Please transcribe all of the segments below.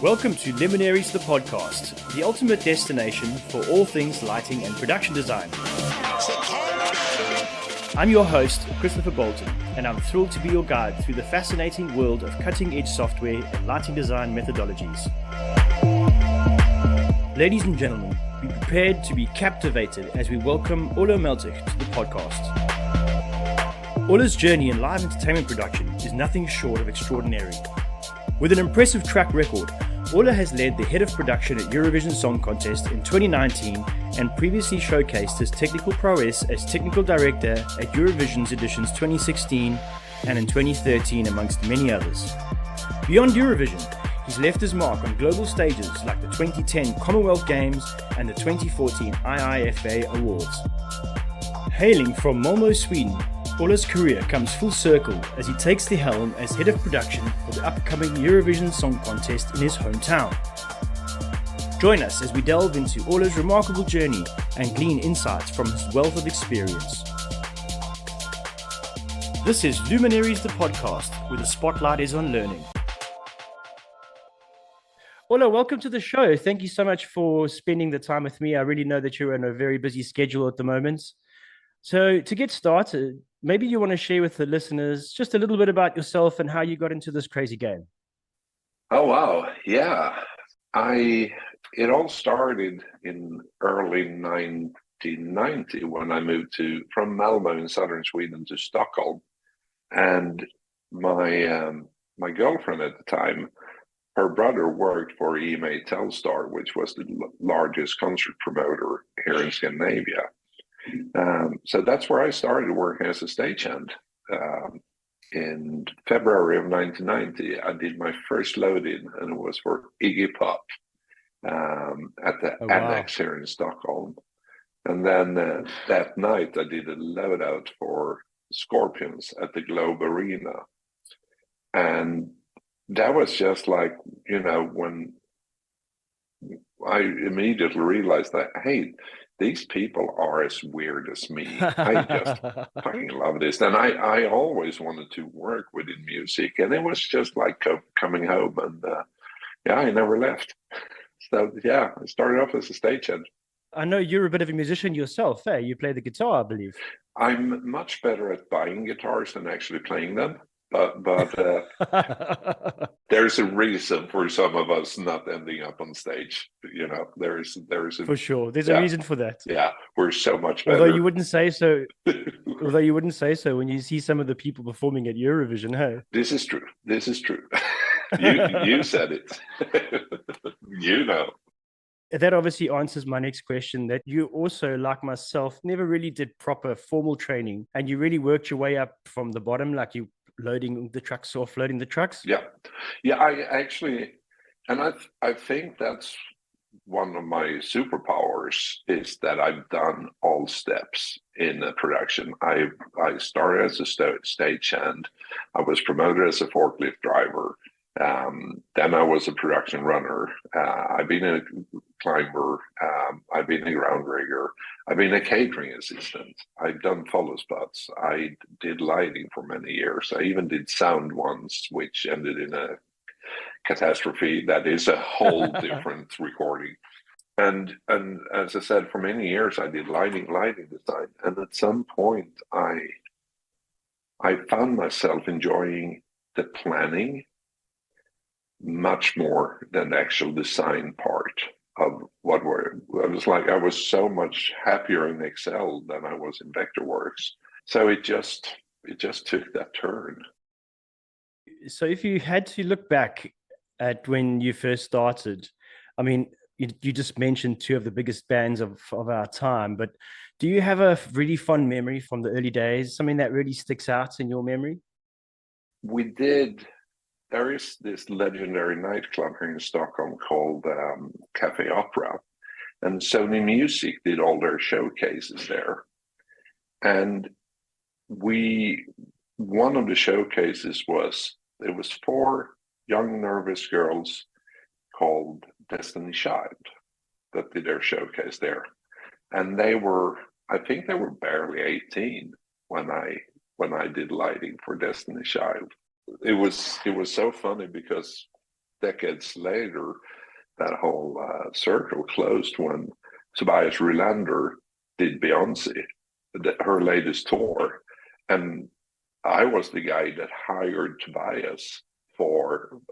Welcome to Lumenary's the podcast, the ultimate destination for all things lighting and production design. I'm your host, Christopher Bolton, and I'm thrilled to be your guide through the fascinating world of cutting-edge software and lighting design methodologies. Ladies and gentlemen, be prepared to be captivated as we welcome Ola Meltzig to the podcast. Ola's journey in live entertainment production is nothing short of extraordinary. With an impressive track record, Ola has led the head of production at Eurovision Song Contest in 2019 and previously showcased his technical prowess as technical director at Eurovision's editions 2016 and in 2013, amongst many others. Beyond Eurovision, he's left his mark on global stages like the 2010 Commonwealth Games and the 2014 IIFA Awards. Hailing from Malmö, Sweden, Ola's career comes full circle as he takes the helm as head of production for the upcoming Eurovision Song Contest in his hometown. Join us as we delve into Ola's remarkable journey and glean insights from his wealth of experience. This is Lumenary's the podcast, where the spotlight is on learning. Ola, welcome to the show. Thank you so much for spending the time with me. I really know that you're on a very busy schedule at the moment. So to get started, maybe you want to share with the listeners just a little bit about yourself and how you got into this crazy game. Oh, wow. Yeah. It all started in early 1990 when I moved from Malmö in southern Sweden to Stockholm. And my girlfriend at the time, her brother worked for EMA Telstar, which was the largest concert promoter here in Scandinavia. So that's where I started working as a stagehand. In February of 1990, I did my first load-in, and it was for Iggy Pop at the Annex here in Stockholm. And then that night, I did a load-out for Scorpions at the Globe Arena. And that was just like, when I immediately realized that, hey, these people are as weird as me. I just fucking love this. And I always wanted to work within music. And it was just like coming home. And I never left. So, I started off as a stagehand. I know you're a bit of a musician yourself. You play the guitar, I believe. I'm much better at buying guitars than actually playing them. But there's a reason for some of us not ending up on stage. There's for sure. There's a reason for that. Yeah, we're so much better. Although you wouldn't say so. When you see some of the people performing at Eurovision, hey. This is true. You said it. That obviously answers my next question, that you also, like myself, never really did proper formal training, and you really worked your way up from the bottom, like you loading the trucks, offloading the trucks. I actually, and I think that's one of my superpowers, is that I've done all steps in a production. I started as a stagehand. I was promoted as a forklift driver. Then I was a production runner. I've been a climber. I've been a ground rigger. I've been a catering assistant. I've done follow spots. I did lighting for many years. I even did sound once, which ended in a catastrophe. That is a whole different recording. And as I said, for many years I did lighting design. And at some point I found myself enjoying the planning much more than the actual design part of what I was so much happier in Excel than I was in Vectorworks. So it just took that turn. So if you had to look back at when you first started, I mean, you just mentioned two of the biggest bands of our time, but do you have a really fond memory from the early days, something that really sticks out in your memory? We did. There is this legendary nightclub here in Stockholm called Cafe Opera, and Sony Music did all their showcases there. And one of the showcases was 4 young nervous girls called Destiny Child that did their showcase there, and I think they were barely 18 when I did lighting for Destiny Child. It was so funny because decades later, that whole circle closed when Tobias Rylander did Beyonce, her latest tour. And I was the guy that hired Tobias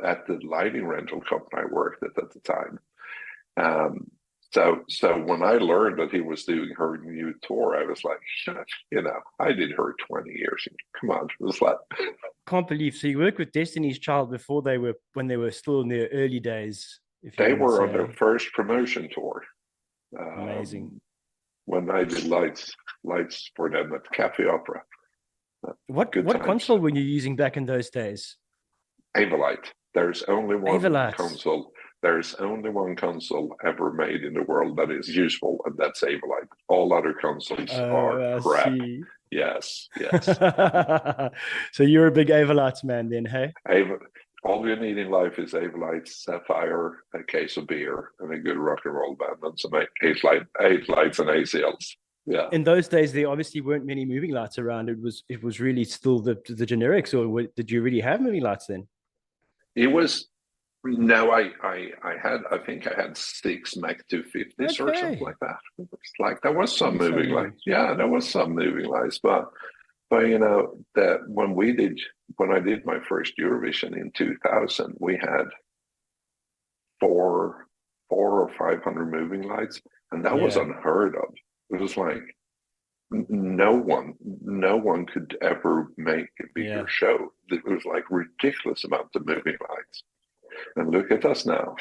at the lighting rental company I worked at the time. So when I learned that he was doing her new tour, I was like, I did her 20 years. Come on, it was like. Can't believe. So you worked with Destiny's Child when they were still in their early days. They were on their first promotion tour. Amazing. When I did lights for them at Cafe Opera. What console were you using back in those days? Avolite. There's only one Avolite. console. There's only one console ever made in the world that is useful, and that's Avolite. All other consoles are crap. See. Yes. So you're a big Avolite man then, hey? All you need in life is Avolite, Sapphire, a case of beer, and a good rock and roll band, and some eight lights and ACLs. Yeah. In those days, there obviously weren't many moving lights around. It was really still the generics, or did you really have moving lights then? It was. No, I think I had 6 Mac 250s or something like that. It was like there was some moving lights. Yeah, there was some moving lights, but that when I did my first Eurovision in 2000, we had 400 or 500 moving lights, and that was unheard of. It was like no one could ever make a bigger show. It was like ridiculous amount of moving lights. And look at us now.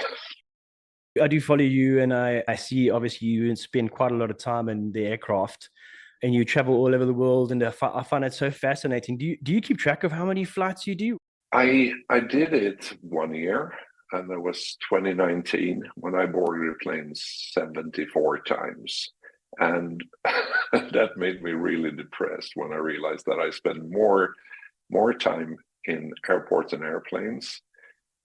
I do follow you, and I see obviously you spend quite a lot of time in the aircraft, and you travel all over the world, and I find it so fascinating. Do you keep track of how many flights you do? I did it one year, and that was 2019 when I boarded a plane 74 times. And that made me really depressed when I realized that I spend more time in airports and airplanes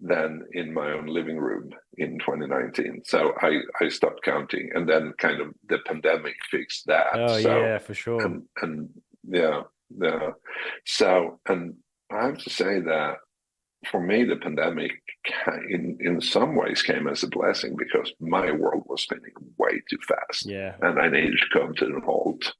than in my own living room in 2019. So I stopped counting, and then kind of the pandemic fixed that. Oh, yeah, for sure. And yeah. So, and I have to say that for me, the pandemic in some ways came as a blessing, because my world was spinning way too fast. Yeah. And I needed to come to a halt.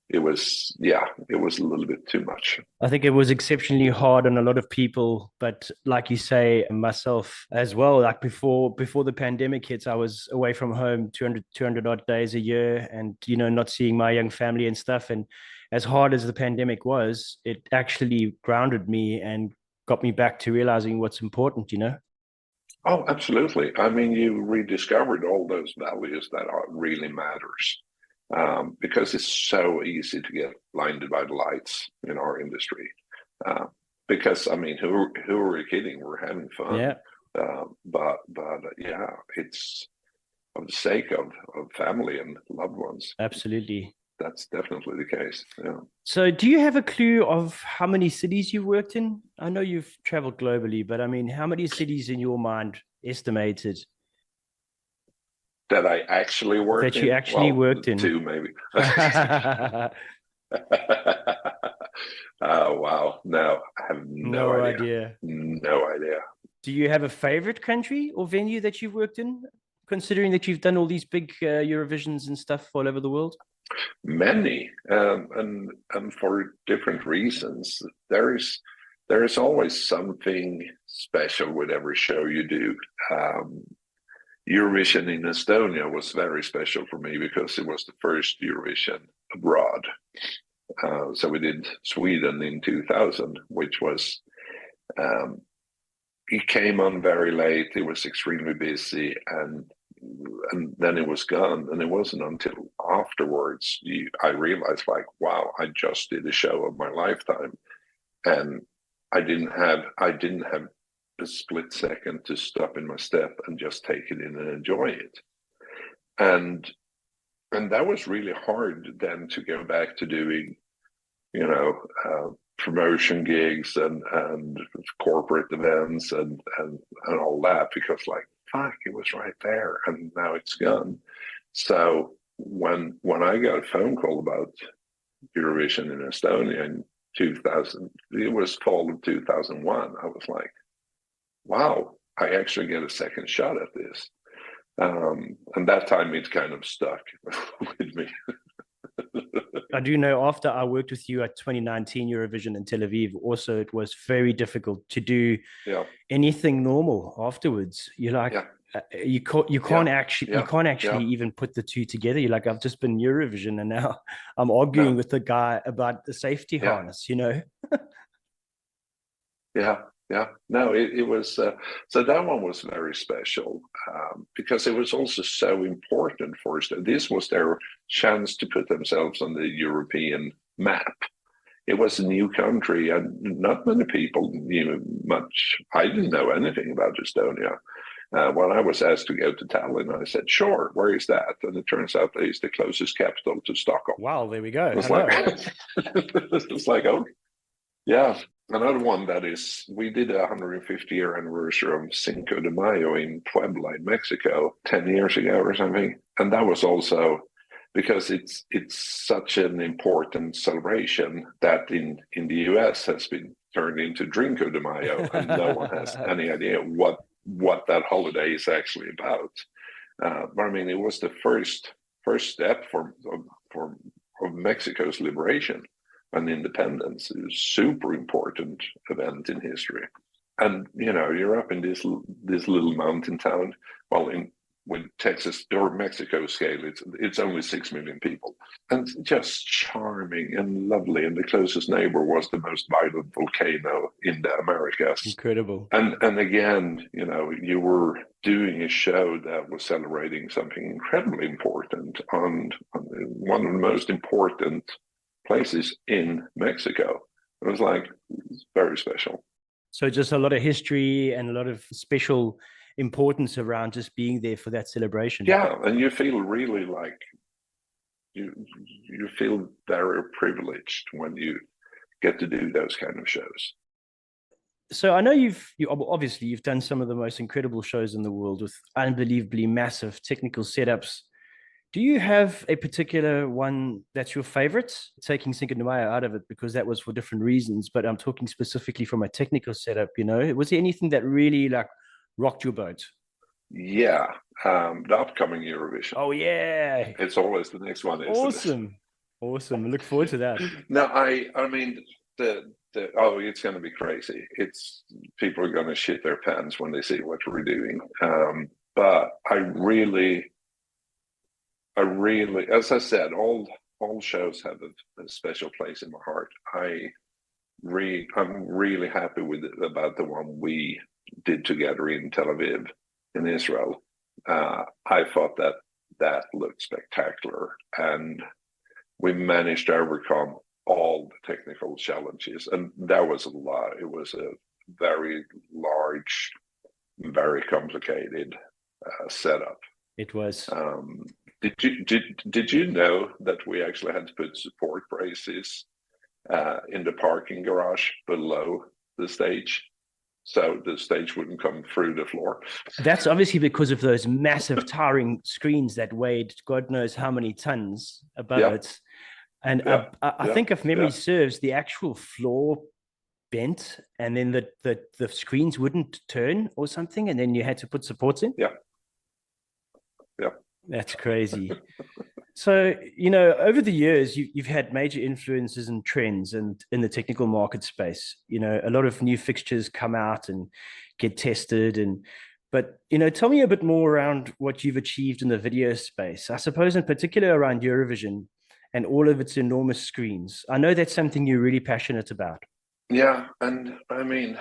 It was a little bit too much. I think it was exceptionally hard on a lot of people, but like you say, myself as well, like before the pandemic hits, I was away from home 200 odd days a year, and, not seeing my young family and stuff. And as hard as the pandemic was, it actually grounded me and got me back to realizing what's important, Oh, absolutely. I mean, you rediscovered all those values that really matters. Because it's so easy to get blinded by the lights in our industry. Because I mean, who are we kidding? We're having fun. Yeah. But it's of the sake of family and loved ones. Absolutely. That's definitely the case. Yeah. So do you have a clue of how many cities you've worked in? I know you've traveled globally, but I mean, how many cities in your mind estimated? That I actually worked in? That you actually worked in? 2 maybe. Oh, wow. No, I have no idea. No idea. Do you have a favorite country or venue that you've worked in, considering that you've done all these big Eurovisions and stuff all over the world? Many, and for different reasons. There is always something special with every show you do. Eurovision in Estonia was very special for me because it was the first Eurovision abroad. So we did Sweden in 2000, which was, it came on very late. It was extremely busy, and then it was gone. And it wasn't until afterwards I realized, like, wow, I just did a show of my lifetime, and I didn't have a split second to stop in my step and just take it in and enjoy it. And that was really hard then to go back to doing, promotion gigs and corporate events and all that, because like, fuck, it was right there and now it's gone. So when I got a phone call about Eurovision in Estonia in 2000, it was fall of 2001, I was like, wow, I actually get a second shot at this. And that time it kind of stuck with me. I do know after I worked with you at 2019 Eurovision in Tel Aviv, also it was very difficult to do Yeah, anything normal afterwards. You're like, yeah, you can't actually yeah, yeah, even put the two together. You're like, I've just been Eurovision and now I'm no, arguing with the guy about the safety yeah, harness, you know? yeah, yeah. No, it was, so that one was very special, because it was also so important for us. This was their chance to put themselves on the European map. It was a new country and not many people knew much. I didn't know anything about Estonia. When I was asked to go to Tallinn, I said, sure, where is that? And it turns out that it's the closest capital to Stockholm. Wow, there we go. It's Hello. like, it's like, oh, yeah. Another one that is, we did a 150-year anniversary of Cinco de Mayo in Puebla, in Mexico, 10 years ago or something. And that was also because it's such an important celebration that in the US has been turned into Drinko de Mayo, and no one has any idea what that holiday is actually about. But I mean, it was the first step of Mexico's liberation and independence. It was a super important event in history. And you're up in this little mountain town. Well, with Texas or Mexico scale, it's only 6 million people, and just charming and lovely. And the closest neighbor was the most violent volcano in the Americas. Incredible. And again, you were doing a show that was celebrating something incredibly important on one of the most important places in Mexico. It was like, it's very special. So just a lot of history and a lot of special importance around just being there for that celebration. Yeah, and you feel really like you feel very privileged when you get to do those kind of shows. So I know you've done some of the most incredible shows in the world with unbelievably massive technical setups. Do you have a particular one that's your favorite? Taking Cinco de Mayo out of it because that was for different reasons, but I'm talking specifically from a technical setup. Was there anything that really like rocked your boat? Yeah, the upcoming Eurovision. Oh yeah, it's always the next one. Awesome. I look forward to that. No, I mean it's going to be crazy. It's people are going to shit their pants when they see what we're doing. But I really, as I said, all shows have a special place in my heart. I'm really happy about the one we did together in Tel Aviv, in Israel. I thought that looked spectacular, and we managed to overcome all the technical challenges, and that was a lot. It was a very large, very complicated setup. It was. Did you know that we actually had to put support braces in the parking garage below the stage, so the stage wouldn't come through the floor? That's obviously because of those massive towering screens that weighed God knows how many tons above it. And I think if memory serves, the actual floor bent, and then the screens wouldn't turn or something, and then you had to put supports in. Yeah. That's crazy. So, over the years, you've had major influences and trends and in the technical market space. A lot of new fixtures come out and get tested. But tell me a bit more around what you've achieved in the video space. I suppose in particular around Eurovision and all of its enormous screens. I know that's something you're really passionate about. Yeah, and I mean,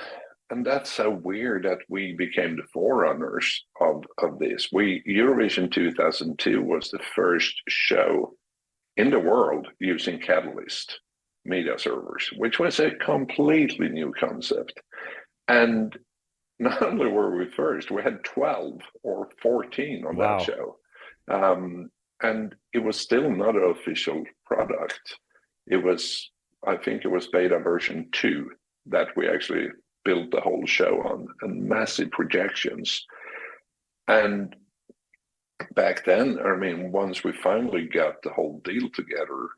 and that's so weird that we became the forerunners of this. Eurovision 2002 was the first show in the world using Catalyst media servers, which was a completely new concept. And not only were we first, we had 12 or 14 on that show. And it was still not an official product. I think it was beta version 2 that we actually built the whole show on, and massive projections. And back then, I mean, once we finally got the whole deal together,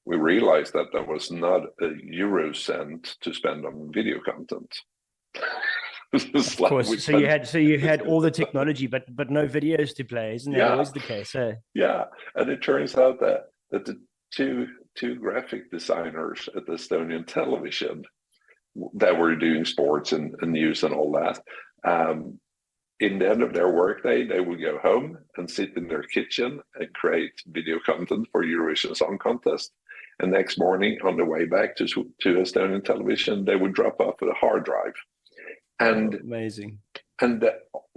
we realized that there was not a euro cent to spend on video content. Of course. So you had all the technology, but no videos to play. Isn't that always the case? Yeah, and it turns out that the two graphic designers at the Estonian television that were doing sports and news and all that, in the end of their workday, they would go home and sit in their kitchen and create video content for Eurovision Song Contest. And next morning, on the way back to Estonian television, they would drop off a hard drive. And amazing. And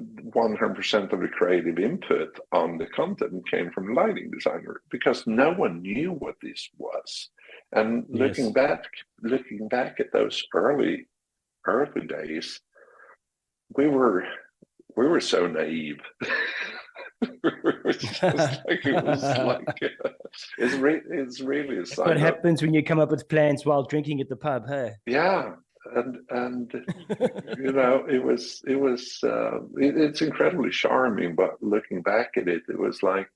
100% of the creative input on the content came from the lighting designer, because no one knew what this was. And looking back at those early days, we were so naive. It's really a sign. What happens when you come up with plans while drinking at the pub, hey? Yeah, and you know, it's incredibly charming. But looking back at it, it was like,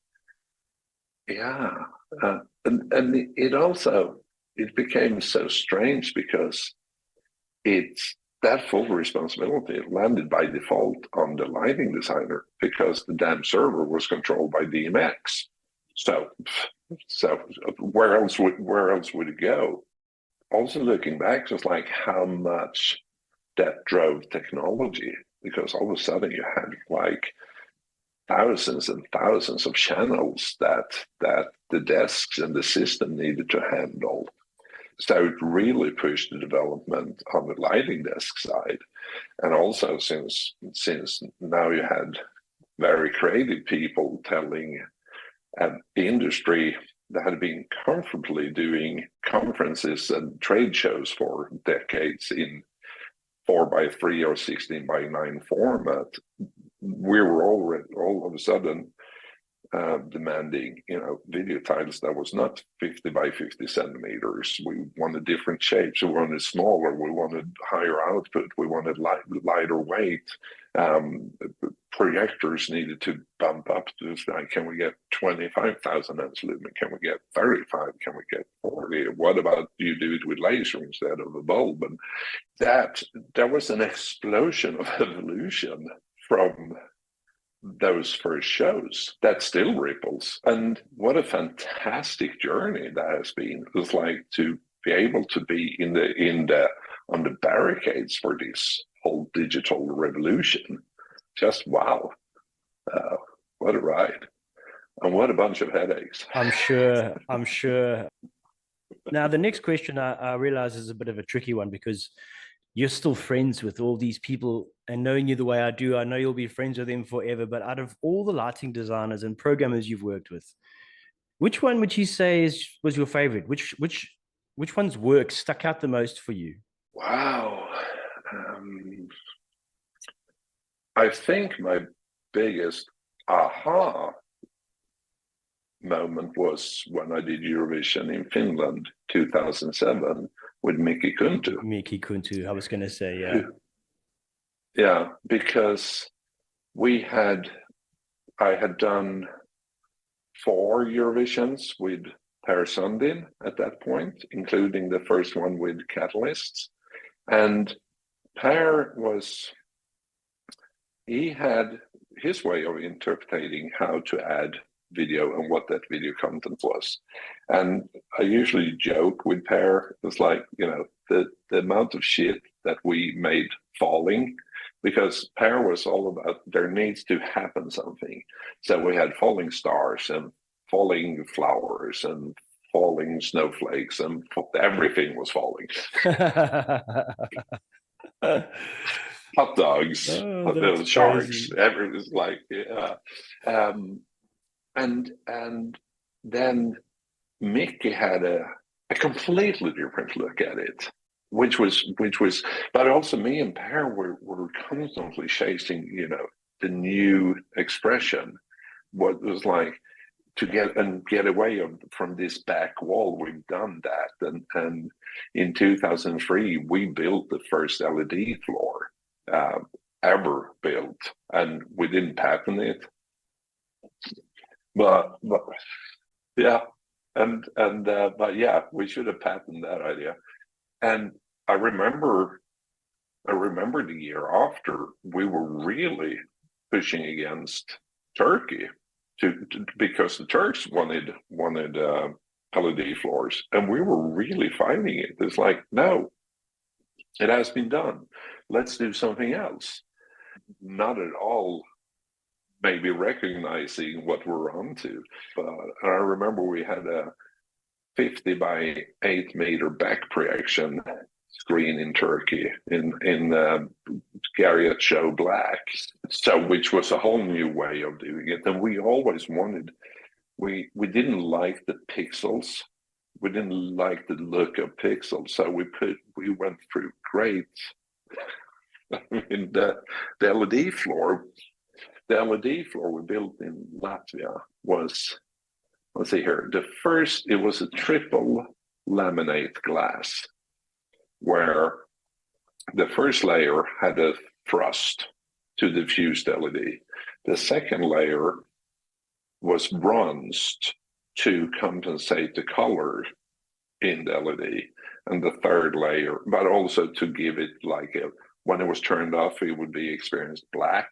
and it became so strange, because that full responsibility landed by default on the lighting designer, because the damn server was controlled by DMX. So where else would it go? Also looking back, just like how much that drove technology, because all of a sudden you had like thousands and thousands of channels that the desks and the system needed to handle. So it really pushed the development on the lighting desk side. And also since now you had very creative people telling the industry that had been comfortably doing conferences and trade shows for decades in 4:3 or 16:9 format, we were already all of a sudden demanding, video titles that was not 50x50 centimeters. We wanted different shapes. We wanted smaller. We wanted higher output. We wanted lighter weight. Projectors needed to bump up to, like, can we get 25,000 amps lumen? Can we get 35? Can we get 40? What about you do it with laser instead of a bulb? And there was an explosion of evolution from those first shows that still ripples. And what a fantastic journey that has been. It was like to be able to be on the barricades for this whole digital revolution. Just wow. What a ride. And what a bunch of headaches. I'm sure. Now, the next question I realize is a bit of a tricky one, because you're still friends with all these people, and knowing you the way I do, I know you'll be friends with them forever. But out of all the lighting designers and programmers you've worked with, which one would you say was your favorite? Which one's work stuck out the most for you? Wow. I think my biggest aha moment was when I did Eurovision in Finland 2007 with Mikki Kuntu. I was going to say, yeah. Yeah, because I had done 4 Eurovisions with Per Sundin at that point, including the first one with Catalysts. And Per he had his way of interpreting how to add video and what that video content was. And I usually joke with Per, it's like, the amount of shit that we made falling, because Per was all about there needs to happen something. So we had falling stars and falling flowers and falling snowflakes, and everything was falling. Hot dogs, sharks, everything's like, yeah. And then Mickey had a completely different look at it, which was, but also me and Per were constantly chasing, the new expression. What was like to get away from this back wall. We've done that, and in 2003 we built the first LED floor ever built, and we didn't patent it. But yeah, but yeah, we should have patented that idea. And I remember I remember the year after, we were really pushing against Turkey because the Turks wanted LED floors, and we were really fighting it. It's like, no, it has been done. Let's do something else. Not at all maybe recognizing what we're onto. But I remember we had a 50 by 8 meter back projection screen in Turkey in Garriott Show Black, so which was a whole new way of doing it. And we always wanted, we didn't like the pixels. We didn't like the look of pixels, so we went through great. I mean, the LED floor we built in Latvia was, let's see here, it was a triple laminate glass, where the first layer had a thrust to diffuse the LED. The second layer was bronzed to compensate the color in the LED. And the third layer, but also to give it when it was turned off, it would be experienced black.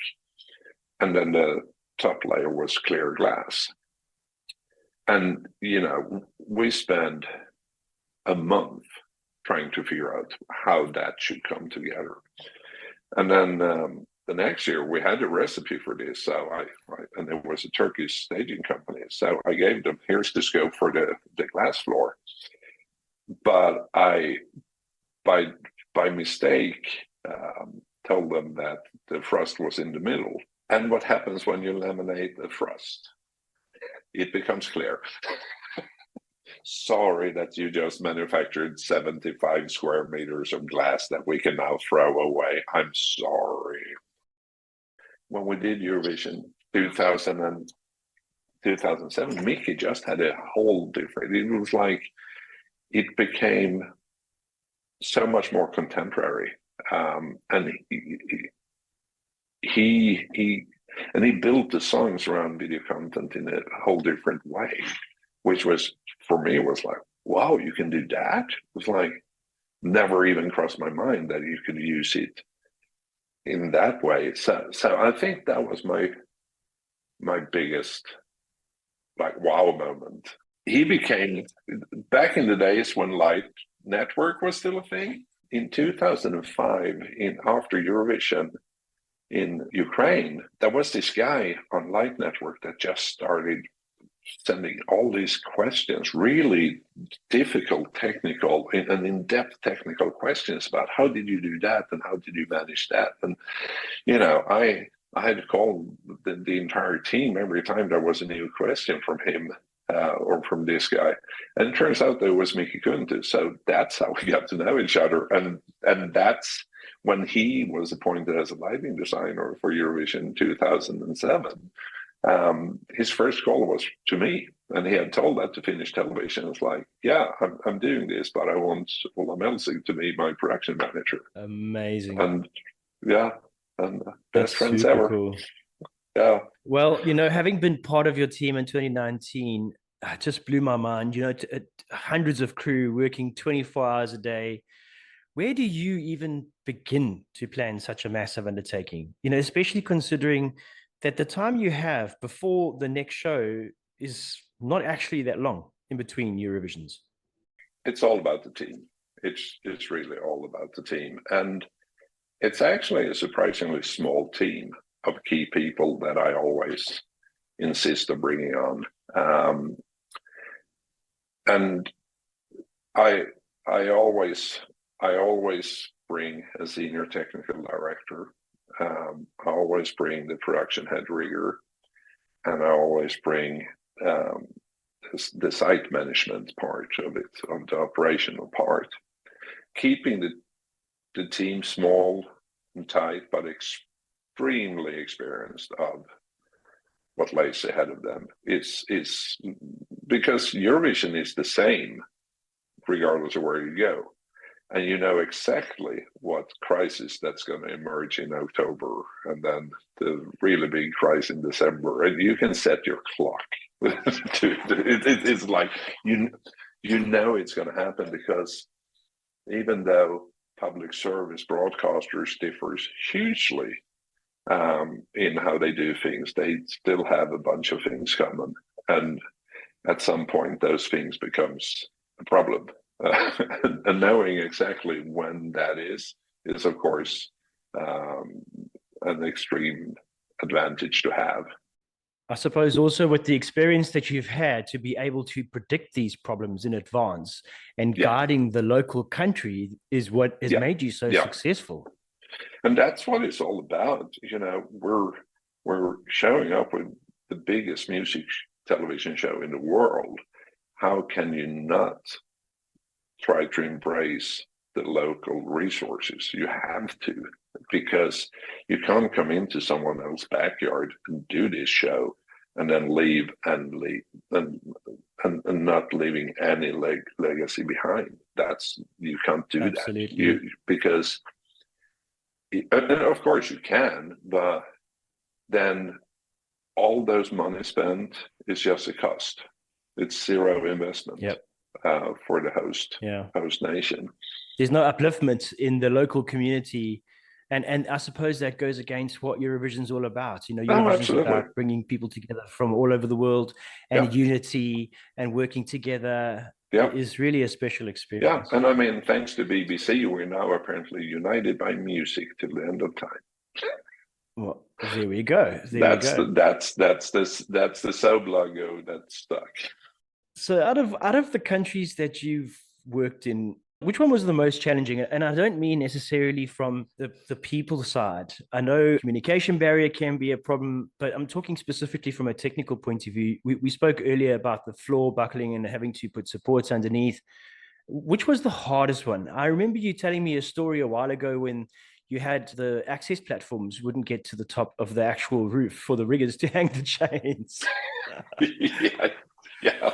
And then the top layer was clear glass. And, we spent a month trying to figure out how that should come together. And then the next year we had a recipe for this. So and it was a Turkish staging company. So I gave them, here's the scope for the glass floor. But I, by mistake, told them that the thrust was in the middle. And what happens when you laminate the thrust? It becomes clear. Sorry that you just manufactured 75 square meters of glass that we can now throw away. I'm sorry. When we did Eurovision 2007, Mickey just had a whole different, it was like, it became so much more contemporary. And he built the songs around video content in a whole different way, which was, for me, was like, wow, you can do that? It was like, never even crossed my mind that you could use it in that way. So I think that was my biggest wow moment. He became, back in the days when Light Network was still a thing, in 2005, after Eurovision in Ukraine, there was this guy on Light Network that just started sending all these questions, really difficult technical and in-depth technical questions about how did you do that and how did you manage that. And, I had to call the entire team every time there was a new question from him or from this guy. And it turns out that it was Mickey Kuntu. So that's how we got to know each other. And that's when he was appointed as a lighting designer for Eurovision 2007. His first call was to me, and he had told that to Finnish television. It's like, yeah, I'm doing this, but I want Ola Meltzig to be my production manager. Amazing. And yeah, and best friends super ever. Cool. Yeah. Well, having been part of your team in 2019, it just blew my mind. Hundreds of crew working 24 hours a day. Where do you even begin to plan such a massive undertaking? Especially considering that the time you have before the next show is not actually that long in between Eurovisions. It's all about the team. It's really all about the team. And it's actually a surprisingly small team of key people that I always insist on bringing on. And I always bring a senior technical director. I always bring the production head rigger, and I always bring the site management part of it, of the operational part, keeping the team small and tight, but extremely experienced of what lays ahead of them. Is because Eurovision is the same regardless of where you go. And you know exactly what crisis that's going to emerge in October, and then the really big crisis in December, and you can set your clock. It's like you know it's going to happen, because even though public service broadcasters differs hugely in how they do things. They still have a bunch of things coming, and at some point those things becomes a problem. And knowing exactly when that is of course an extreme advantage to have. I suppose also with the experience that you've had to be able to predict these problems in advance and guiding the local country is what has made you so successful. And that's what it's all about. You know, we're showing up with the biggest music television show in the world. How can you not try to embrace the local resources? You have to, because you can't come into someone else's backyard and do this show and then leave and not leaving any legacy behind. You can't do that. Because and of course you can, but then all those money spent is just a cost. It's zero investment for the host nation. There's no upliftment in the local community. And I suppose that goes against what Eurovision's all about. You know, Eurovision's about bringing people together from all over the world, and unity and working together is really a special experience. Yeah, and I mean, thanks to BBC, we're now apparently united by music till the end of time. Well, there we go. That's the sub logo that stuck. So out of the countries that you've worked in, which one was the most challenging? And I don't mean necessarily from the people side. I know communication barrier can be a problem, but I'm talking specifically from a technical point of view. We spoke earlier about the floor buckling and having to put supports underneath. Which was the hardest one? I remember you telling me a story a while ago when you had the access platforms wouldn't get to the top of the actual roof for the riggers to hang the chains. Yeah.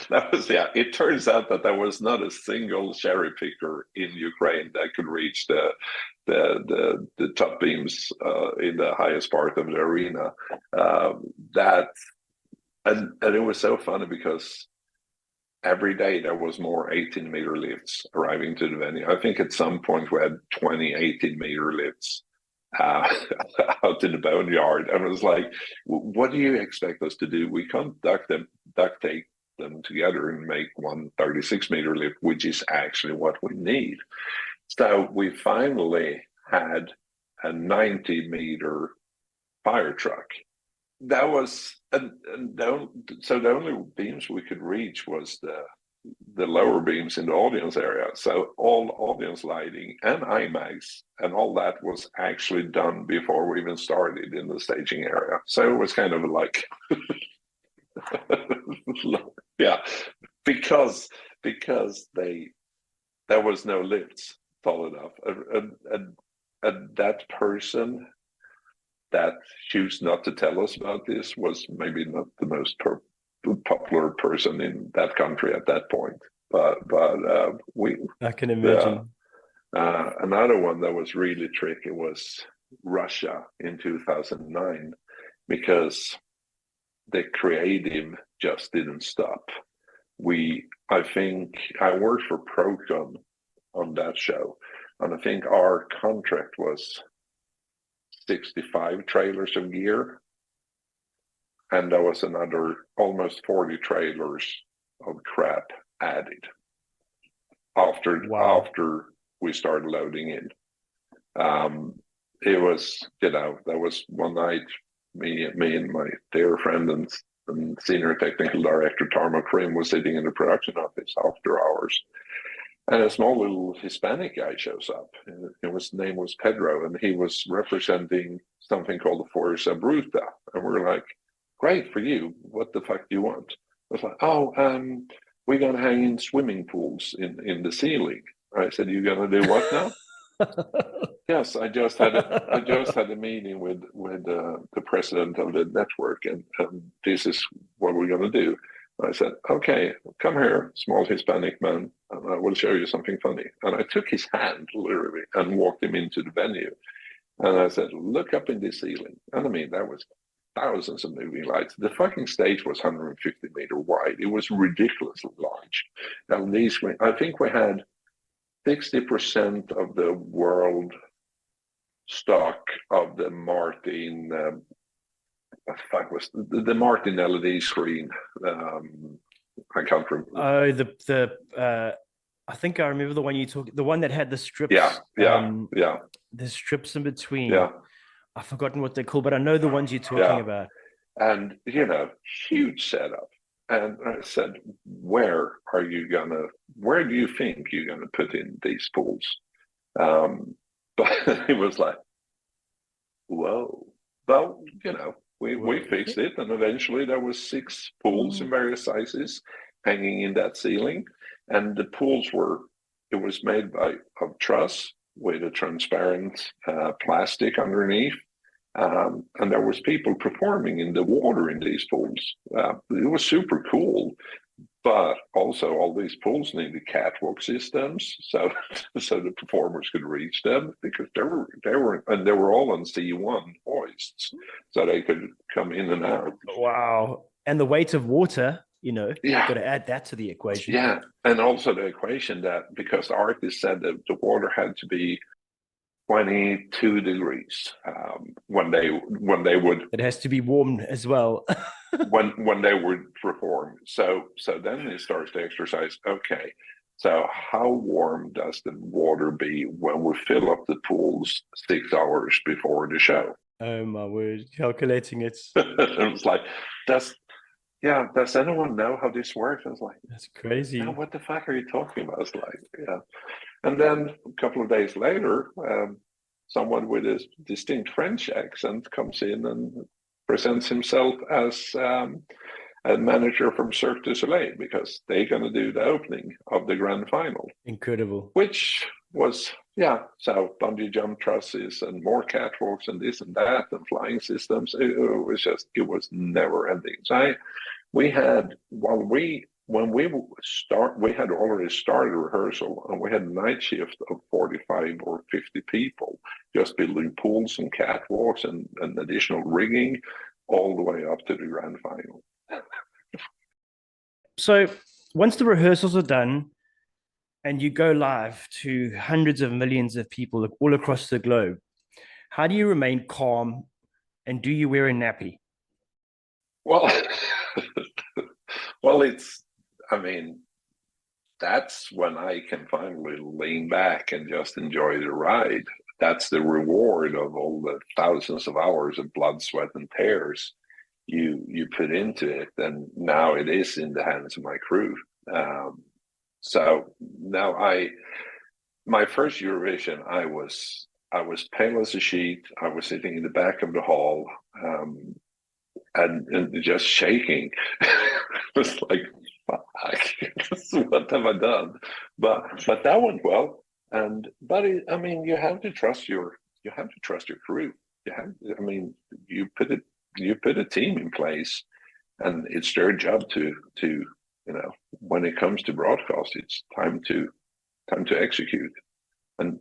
That was It turns out that there was not a single cherry picker in Ukraine that could reach the top beams in the highest part of the arena. And it was so funny because every day there was more 18-meter lifts arriving to the venue. I think at some point we had 20 18-meter lifts out in the boneyard, and it was like, what do you expect us to do? We can't duct tape them together and make one 36-meter lift, which is actually what we need. So we finally had a 90-meter fire truck. That was so the only beams we could reach was the lower beams in the audience area. So all audience lighting and IMAX and all that was actually done before we even started in the staging area. So it was kind of like because there was no lifts tall enough, and that person that chose not to tell us about this was maybe not the most popular person in that country at that point. But I can imagine. Another one that was really tricky was Russia in 2009, because the creative just didn't stop. I think I worked for Procon on that show, and I think our contract was 65 trailers of gear, and there was another almost 40 trailers of crap added after we started loading in. It was, there was one night, me and my dear friend and senior technical director Tarmo Krim was sitting in the production office after hours, and a small little Hispanic guy shows up. His name was Pedro, and he was representing something called the Fuerza Bruta. And we're like, great for you. What the fuck do you want? I was like, we're going to hang in swimming pools in the ceiling. I said, you're going to do what now? Yes, I just had a meeting with the president of the network, and this is what we're going to do. I said, okay, come here, small Hispanic man, and I will show you something funny. And I took his hand, literally, and walked him into the venue. And I said, look up in the ceiling. And I mean, that was thousands of moving lights. The fucking stage was 150-meter wide. It was ridiculously large. At least I think 60% of the world stock of the Martin, what the fuck was the Martin LED screen? I can't remember. Oh, I think I remember the one you talk, the one that had the strips. Yeah. The strips in between. Yeah. I've forgotten what they're called, but I know the ones you're talking about. And, huge setup. And I said, where do you think you're going to put in these pools? But it was like, whoa. Well, we fixed it. And eventually there was 6 pools in various sizes hanging in that ceiling. And the pools it was made of truss with a transparent plastic underneath. And there was people performing in the water in these pools. It was super cool, but also all these pools needed catwalk systems, so the performers could reach them, because they were all on C1 hoists, so they could come in and out. Wow! And the weight of water, got to add that to the equation. Yeah, and also the equation that, because the artist said that the water had to be 22 degrees when they would. It has to be warmed as well. when they would perform. So then it starts the exercise. Okay, so how warm does the water be when we fill up the pools 6 hours before the show? Oh my word! Calculating it. It was like, does anyone know how this works? I was like, that's crazy. No, what the fuck are you talking about? It's like, yeah. And then a couple of days later, someone with a distinct French accent comes in and presents himself as a manager from Cirque du Soleil, because they're going to do the opening of the grand final. Incredible. Which was, so bungee jump trusses and more catwalks and this and that and flying systems. It was never ending. So we had already started rehearsal, and we had a night shift of 45 or 50 people just building pools and catwalks and additional rigging all the way up to the grand final. So once the rehearsals are done and you go live to hundreds of millions of people all across the globe, how do you remain calm, and do you wear a nappy? Well, that's when I can finally lean back and just enjoy the ride. That's the reward of all the thousands of hours of blood, sweat, and tears you put into it. And now it is in the hands of my crew. So now my first Eurovision, I was pale as a sheet. I was sitting in the back of the hall, and just shaking. It was like, fuck, what have I done? But that went well. But you have to trust your crew. You put a team in place, and it's their job to when it comes to broadcast, it's time to execute, and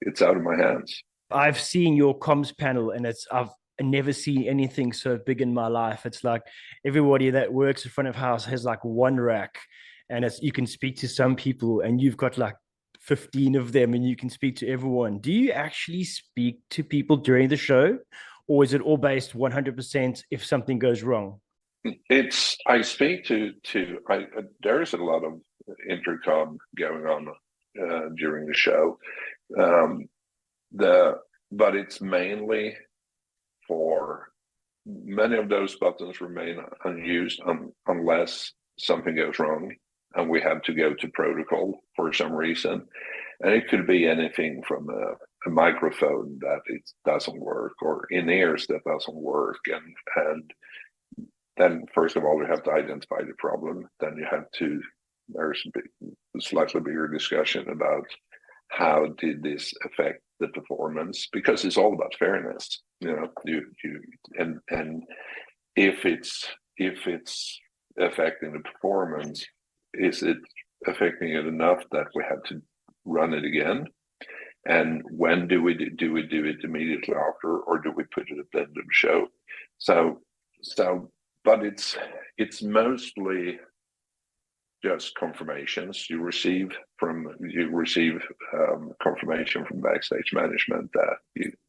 it's out of my hands. I've seen your comms panel, and I've never seen anything so big in my life. It's like everybody that works in front of house has like one rack, and you can speak to some people, and you've got like 15 of them, and you can speak to everyone. Do you actually speak to people during the show, or is it all based 100% if something goes wrong? I speak to there's a lot of intercom going on during the show. But it's mainly for many of those buttons remain unused unless something goes wrong and we have to go to protocol for some reason. And it could be anything from a microphone that it doesn't work, or in-ears that doesn't work. And then first of all, you have to identify the problem. Then there's a slightly bigger discussion about how did this affect the performance, because it's all about fairness. And if it's affecting the performance, is it affecting it enough that we have to run it again? And when do we do it immediately after, or do we put it at the end of the show? So but it's mostly just confirmations. You receive confirmation from backstage management that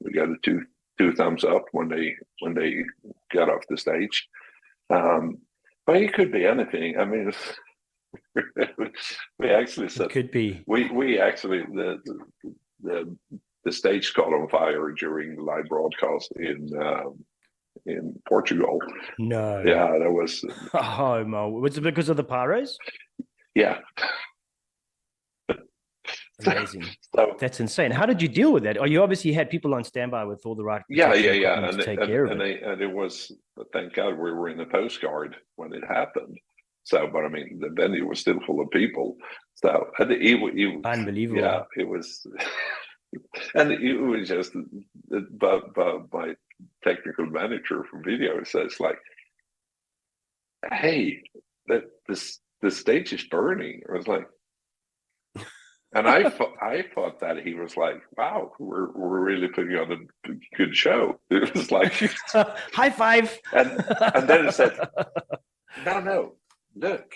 we got a two thumbs up when they get off the stage. But it could be anything. I mean, we actually said it could be. We actually the stage caught on fire during the live broadcast in Portugal. No. Yeah, that was. Oh, Mo. Was it because of the pyros? Yeah. Amazing. So, that's insane. How did you deal with that? Oh, you obviously had people on standby with all the right equipment to take care of it. And it was, thank God we were in the postcard when it happened. So, but I mean, the venue was still full of people. So, it unbelievable. Yeah, it was, and it was just, but my technical manager from video says like, "Hey, the stage is burning." I was like, and I thought that he was like, "Wow, we're really putting on a good show." It was like, high five. And then it said, "No, look,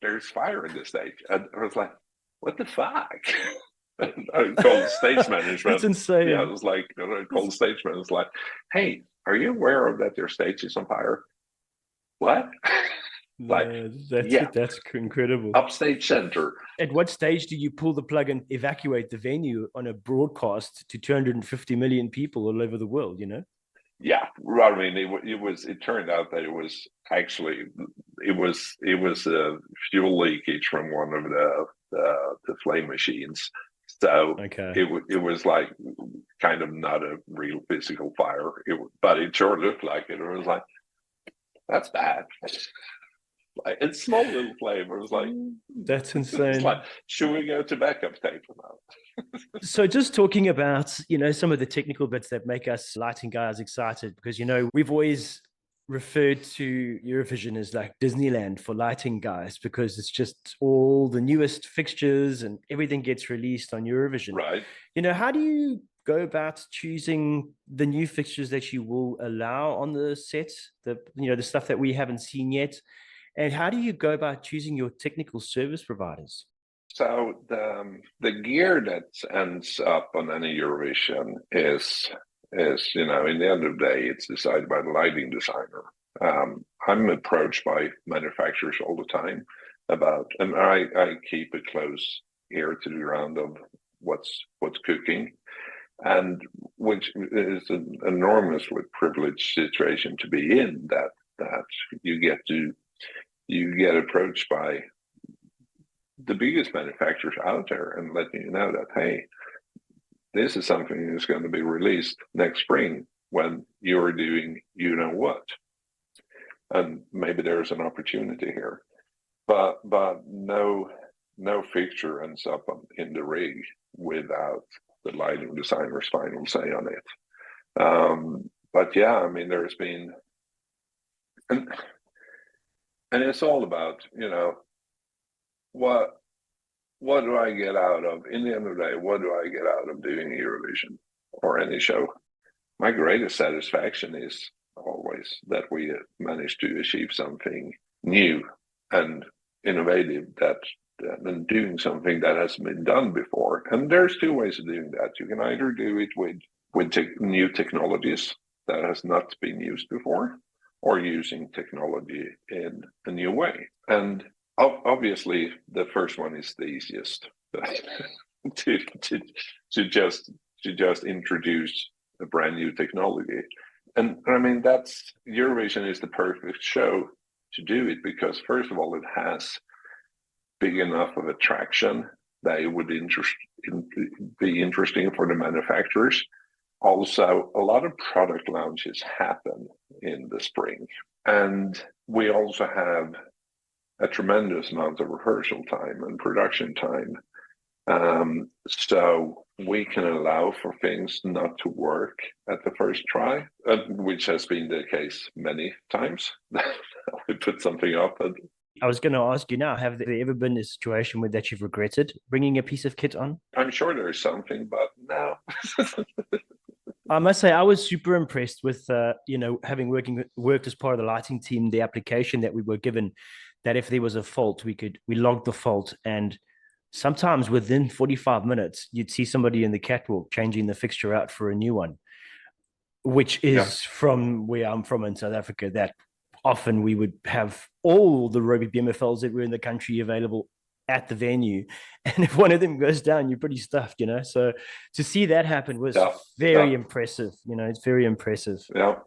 there's fire in the stage." And I was like, "What the fuck?" And I called stage management. That's insane. Yeah, I was like, I called stage management. It's like, "Hey, are you aware of that? Their stage is on fire?" What? Like, that's incredible. Upstage center. At what stage do you pull the plug and evacuate the venue on a broadcast to 250 million people all over the world, you know? Yeah, I mean, it turned out that it was a fuel leakage from one of the flame machines. So it was like kind of not a real physical fire, but it sure looked like it. It was like, that's bad. Like, it's small little flame. It was like, that's insane. It's like, should we go to backup tape now? So just talking about, some of the technical bits that make us lighting guys excited, because, we've always referred to Eurovision as like Disneyland for lighting guys, because it's just all the newest fixtures and everything gets released on Eurovision. Right. How do you go about choosing the new fixtures that you will allow on the set, the stuff that we haven't seen yet? And how do you go about choosing your technical service providers? So the gear that ends up on any Eurovision is in the end of the day, it's decided by the lighting designer. I'm approached by manufacturers all the time and I keep a close ear to the ground of what's cooking, and which is an enormously privileged situation to be in, that you get approached by the biggest manufacturers out there and letting you know that, hey, this is something that's going to be released next spring when you're doing what, and maybe there's an opportunity here, but no fixture ends up in the rig without the lighting designer's final say on it. But yeah, I mean, there's been and it's all about, what do I get out of, in the end of the day, what do I get out of doing Eurovision or any show? My greatest satisfaction is always that we managed to achieve something new and innovative, and doing something that hasn't been done before. And there's two ways of doing that. You can either do it with new technologies that has not been used before, or using technology in a new way. And obviously, the first one is the easiest to just introduce a brand new technology. And I mean, Eurovision is the perfect show to do it, because first of all, it has big enough of attraction that it would be interesting for the manufacturers. Also, a lot of product launches happen in the spring, and we also have a tremendous amount of rehearsal time and production time. So we can allow for things not to work at the first try, which has been the case many times. We put something up. I was going to ask you now, have there ever been a situation where that you've regretted bringing a piece of kit on? I'm sure there's something, but no. I must say, I was super impressed with, having worked as part of the lighting team, the application that we were given that if there was a fault, we logged the fault, and sometimes within 45 minutes, you'd see somebody in the catwalk changing the fixture out for a new one, which is from where I'm from in South Africa, that often we would have all the Roby BMFLs that were in the country available at the venue. And if one of them goes down, you're pretty stuffed, you know? So to see that happen was very impressive. You know, it's very impressive. Yeah.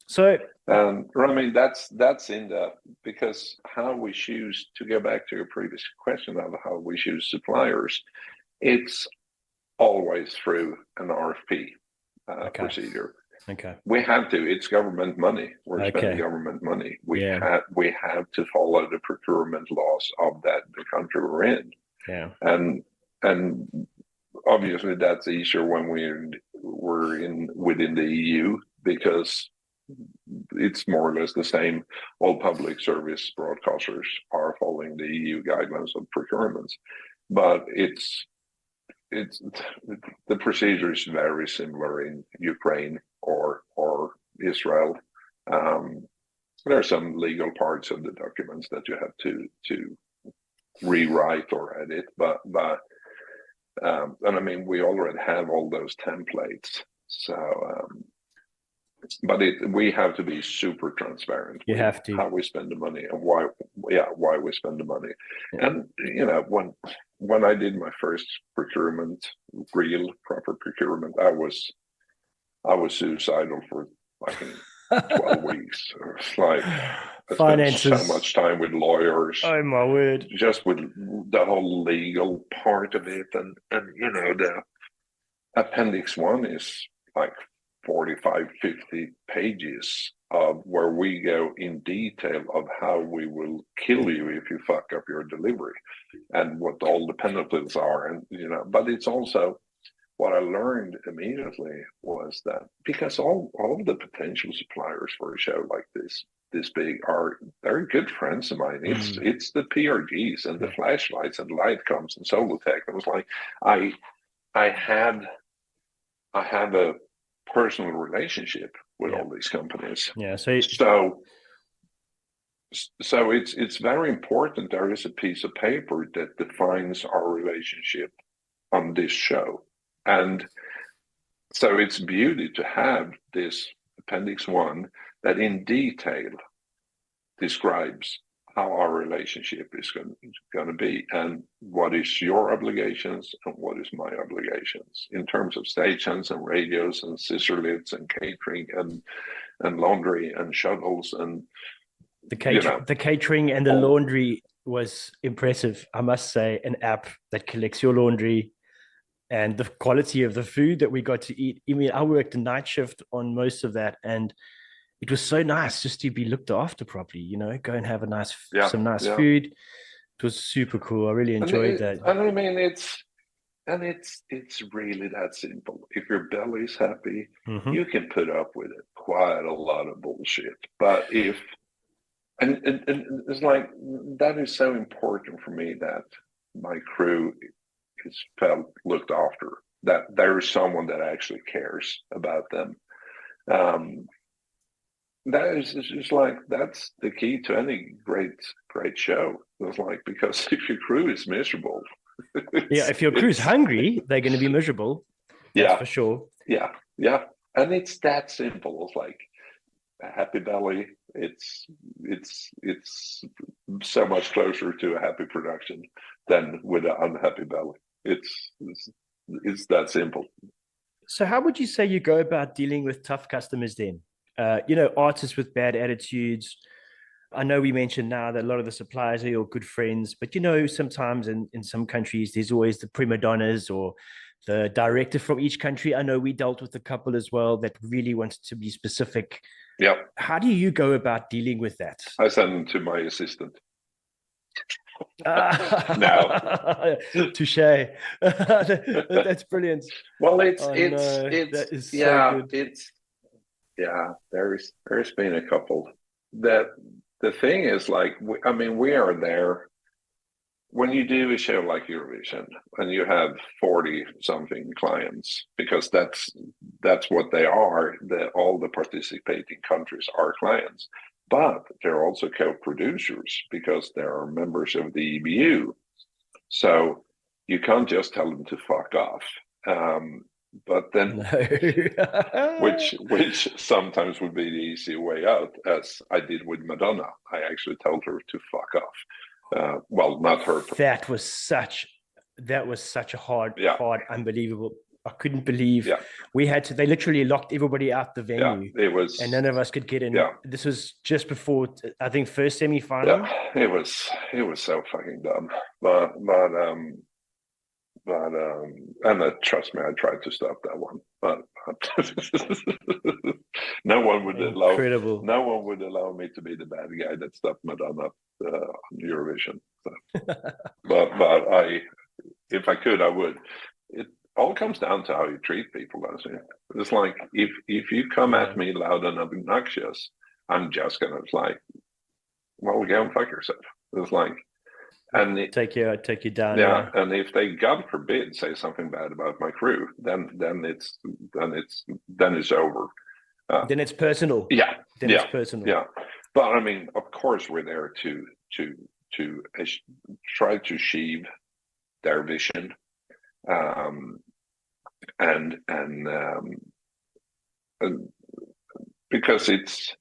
So, I mean, that's in that, because how we choose, to go back to your previous question of how we choose suppliers, it's always through an RFP procedure. Okay. We have to. It's government money. We're spending government money. We have to follow the procurement laws of the country we're in. Yeah. And obviously that's easier when we're within the EU, because it's more or less the same. All public service broadcasters are following the EU guidelines of procurements, but it's the procedure is very similar in Ukraine or Israel. There are some legal parts of the documents that you have to rewrite or edit, but and I mean, we already have all those templates. So, but we have to be super transparent. You have to. How we spend the money and why we spend the money. Yeah. And you know, when I did my first procurement, real proper procurement, I was suicidal for like 12 weeks. It's like I finances. spent so much time with lawyers. Oh my word! Just with the whole legal part of it, and you know, the Appendix 1 is like 45, 50 pages of where we go in detail of how we will kill you if you fuck up your delivery, and what all the penalties are, and you know. But it's also what I learned immediately was that because all the potential suppliers for a show like this big are very good friends of mine. It's the PRGs and the flashlights and light coms and Solotech. It was like I had a personal relationship with all these companies. Yeah. So it's very important. There is a piece of paper that defines our relationship on this show. And so it's beauty to have this Appendix 1 that in detail describes how our relationship is going to be, and what is your obligations and what is my obligations in terms of stations and radios and scissor lifts and catering and laundry and shuttles and the catering and the laundry was impressive. I must say, an app that collects your laundry and the quality of the food that we got to eat. I mean, I worked a night shift on most of that, and it was so nice just to be looked after properly, you know, go and have some nice food. It was super cool. I really enjoyed that. And I mean, it's really that simple. If your belly's happy, you can put up with it quite a lot of bullshit. But and it's like, that is so important for me, that my crew is felt looked after, that there is someone that actually cares about them. That is just like, that's the key to any great show. It's like, because if your crew is miserable, if your crew's hungry, they're going to be miserable. That's for sure. Yeah, and it's that simple. It's like a happy belly. It's so much closer to a happy production than with an unhappy belly. It's that simple. So how would you say you go about dealing with tough customers then? You know, artists with bad attitudes. I know we mentioned now that a lot of the suppliers are your good friends, but you know, sometimes in some countries, there's always the prima donnas or the director from each country. I know we dealt with a couple as well that really wants to be specific. Yeah. How do you go about dealing with that? I send them to my assistant. No. Touche. That's brilliant. Well, that is so good. There's been a couple. That the thing is, like, we are there when you do a show like Eurovision and you have 40 something clients, because that's what they are. All the participating countries are clients. but they're also co-producers because they are members of the EBU. So you can't just tell them to fuck off. But then, No. which sometimes would be the easy way out, as I did with Madonna. I actually told her to fuck off. Well, not her. That was such a hard, unbelievable. I couldn't believe they literally locked everybody out the venue. Yeah, it was, and none of us could get in. Yeah. This was just before, I think, first semi-final. Yeah, it was so fucking dumb. But and trust me, I tried to stop that one, but no one would allow me to be the bad guy that stopped Madonna on Eurovision. So. but if I could, I would. It all comes down to how you treat people, doesn't it? It's like if you come at me loud and obnoxious, I'm just gonna well, go and fuck yourself. It's like. And take you down. Yeah, and if they, God forbid, say something bad about my crew, then it's over. Then it's personal. Yeah, it's personal. Yeah, but I mean, of course, we're there to try to achieve their vision, and because it's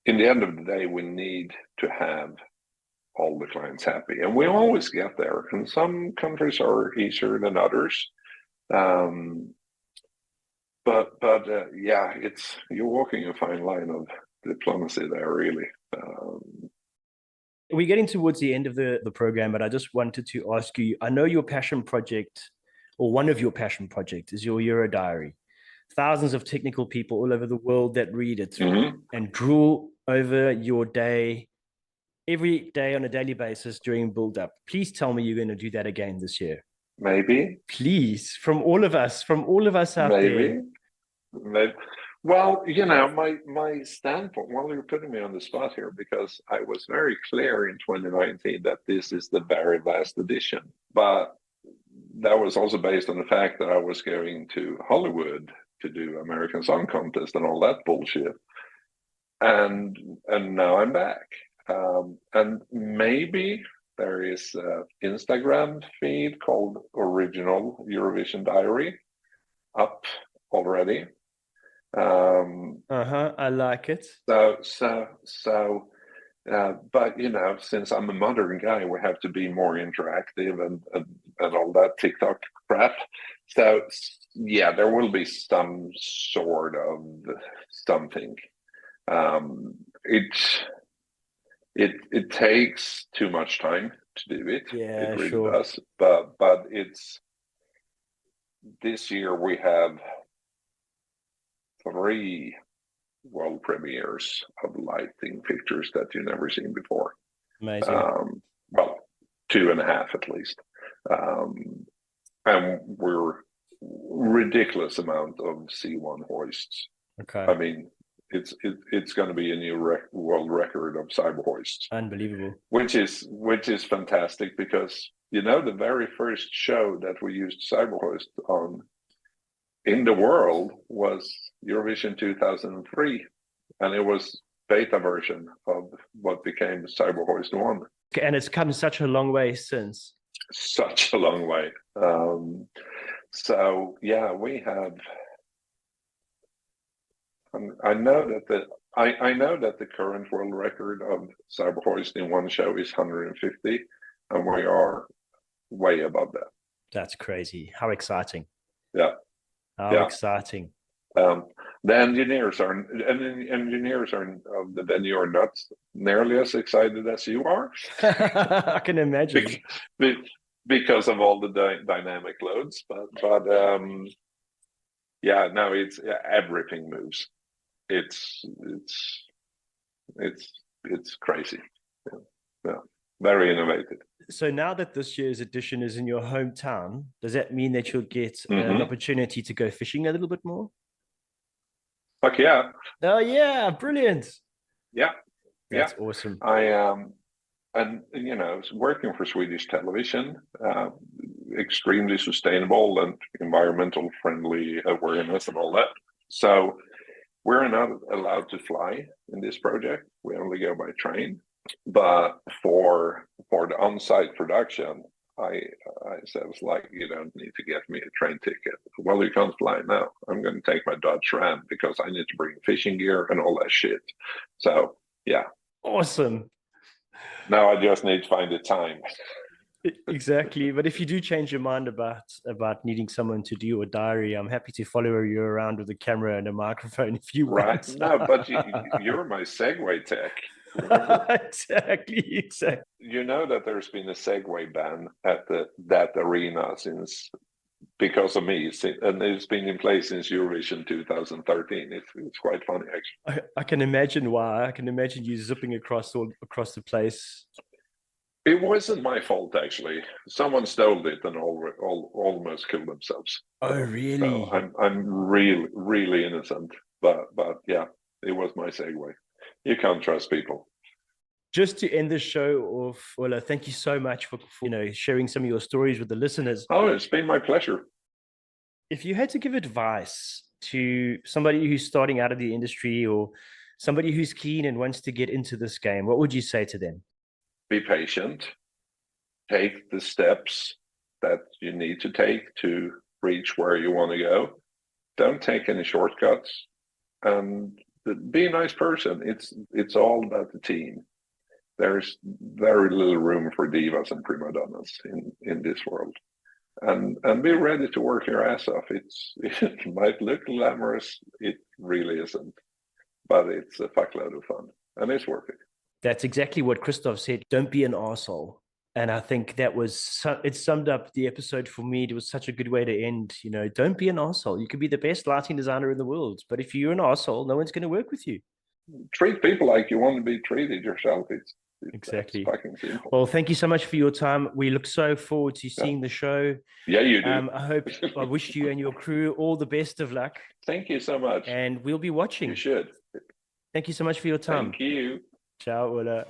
in the end of the day, we need to have all the clients happy, and we always get there. And some countries are easier than others, but it's you're walking a fine line of diplomacy there, really. We're getting towards the end of the program, but I just wanted to ask you. I know your passion project, or one of your passion projects, is your Euro Diary. Thousands of technical people all over the world that read it and drool over your day. Every day on a daily basis during build-up. Please tell me you're going to do that again this year. Maybe. Please, from all of us out there. Maybe. Well, my standpoint, well, you're putting me on the spot here, because I was very clear in 2019 that this is the very last edition. But that was also based on the fact that I was going to Hollywood to do American Song Contest and all that bullshit. And now I'm back. And maybe there is an Instagram feed called Original Eurovision Diary up already. I like it. So, but since I'm a modern guy, we have to be more interactive and all that TikTok crap. So yeah, there will be some sort of something. It takes too much time to do it. Yeah, it really sure. does. But it's this year we have 3 world premieres of lighting pictures that you've never seen before. Amazing. Well, 2.5 at least. And we're ridiculous amount of C1 hoists. Okay. I mean, it's going to be a new world record of cyber hoists. Unbelievable. Which is fantastic, because the very first show that we used cyber hoist on in the world was Eurovision 2003, and it was beta version of what became cyber hoist 1. And it's come such a long way since. Such a long way. So yeah, we have. I know that the current world record of cyber hoist in one show is 150, and we are way above that. That's crazy. How exciting. Yeah. How exciting. The engineers of the venue are not nearly as excited as you are. I can imagine. Because of all the dynamic loads, but yeah, no, it's everything moves. It's crazy. Yeah, very innovative. So now that this year's edition is in your hometown, does that mean that you'll get an opportunity to go fishing a little bit more? Fuck yeah. Oh yeah, brilliant. Yeah. That's awesome. And working for Swedish television, extremely sustainable and environmental friendly awareness and all that. So We're not allowed to fly in this project. We only go by train. But for the on-site production, I said, it's like, you don't need to get me a train ticket. Well, you can't fly now. I'm going to take my Dodge Ram because I need to bring fishing gear and all that shit. So, yeah. Awesome. Now I just need to find the time. Exactly. But if you do change your mind about needing someone to do your diary, I'm happy to follow you around with a camera and a microphone if you want. Right. No, but you're my Segway tech. Exactly. You know that there's been a Segway ban at that arena since, because of me, and it's been in place since Eurovision 2013. It's quite funny, actually. I can imagine why. I can imagine you zipping across the place. It wasn't my fault, actually. Someone stole it and almost killed themselves. Oh, really? So I'm really, really innocent. But yeah, it was my Segway. You can't trust people. Just to end the show off, Ola, thank you so much for sharing some of your stories with the listeners. Oh, it's been my pleasure. If you had to give advice to somebody who's starting out of the industry or somebody who's keen and wants to get into this game, what would you say to them? Be patient. Take the steps that you need to take to reach where you want to go. Don't take any shortcuts. And be a nice person. It's all about the team. There's very little room for divas and prima donnas in this world. And be ready to work your ass off. It might look glamorous. It really isn't. But it's a fuckload of fun. And it's worth it. That's exactly what Christoph said. Don't be an arsehole. And I think it summed up the episode for me. It was such a good way to end. Don't be an arsehole. You could be the best lighting designer in the world, but if you're an arsehole, no one's going to work with you. Treat people like you want to be treated yourself. It's exactly fucking simple. Well, thank you so much for your time. We look so forward to seeing the show. Yeah, you do. I wish you and your crew all the best of luck. Thank you so much. And we'll be watching. You should. Thank you so much for your time. Thank you. Ciao, Ola.